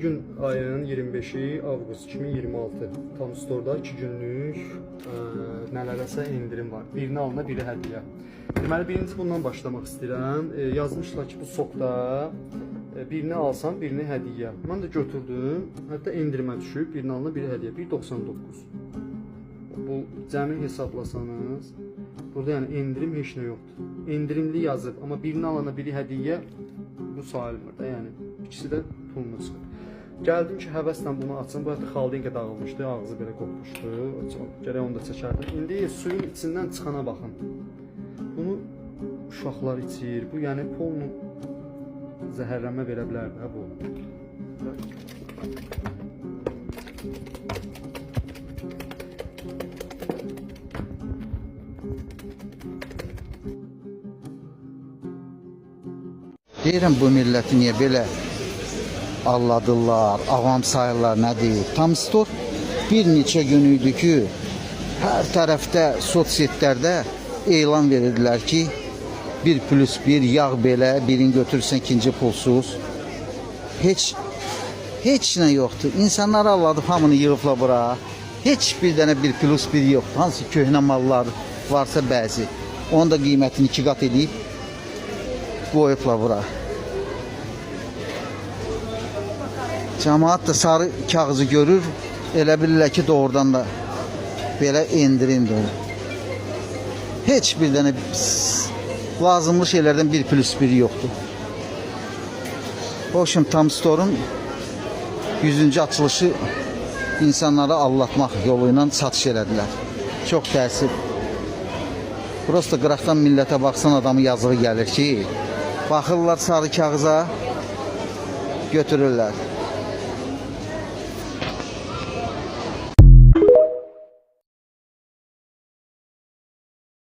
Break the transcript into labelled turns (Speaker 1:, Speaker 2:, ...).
Speaker 1: Bugün ayın 25'i Avqust 2026. Tam Store'da 2 günlük nələrəsə indirim var. Birini alına, biri hədiyyə. Deməli, birinci bundan başlamaq istəyirəm. Yazmışlar ki, bu sokda birini alsan, birini hədiyyə. Mən də götürdüm. Hətta endirimə düşüb, birini alına, biri hədiyyə. 1.99. Bu cəmi hesablasanız, burada yəni endirim heç nə yoxdur. Endirimli yazıb, amma birini alana, biri hədiyyə bu sayılmır da, yəni ikisi də pulunu çıxır. Gəldim ki, həvəslə bunu açım. Bu hətta xaldenka dağılmışdı, ağzı belə qopmuşdu. Gərək onu da çəkərdim. İndi suyun içindən çıxana baxın. Bunu uşaqlar içir. Bu yəni polnu zəhərlənmə verə bilər də bu.
Speaker 2: Deyirəm bu milləti niyə belə alladırlar, avam sayırlar, nədir? Tam Store bir neçə gün idi ki, hər tərəfdə sosiallərdə elan verirdilər ki, 1+1 yağ belə, birini götürürsən, ikinci pulsuz. Heç nə yoxdur. İnsanları alladıb, hamını yığıbla bura. Heç bir dənə 1+1 yoxdur. Hansı köhnə mallar varsa bəzi. Onun da qiymətini 2 qat edib qoyubla bura. Cəmaat da sarı kağızı görür, elə bilirlər ki, doğrudan da belə endirimdir. Heç bir dənə lazımlı şeylərdən 1+1 yoxdur. O şimdi Tam Store'un 100. açılışı insanları allatmaq yolu ilə satış elədilər. Çox təəssüf. Prosta qıraqdan millətə baxsan adamı yazığı gəlir ki, baxırlar sarı kağıza, götürürlər.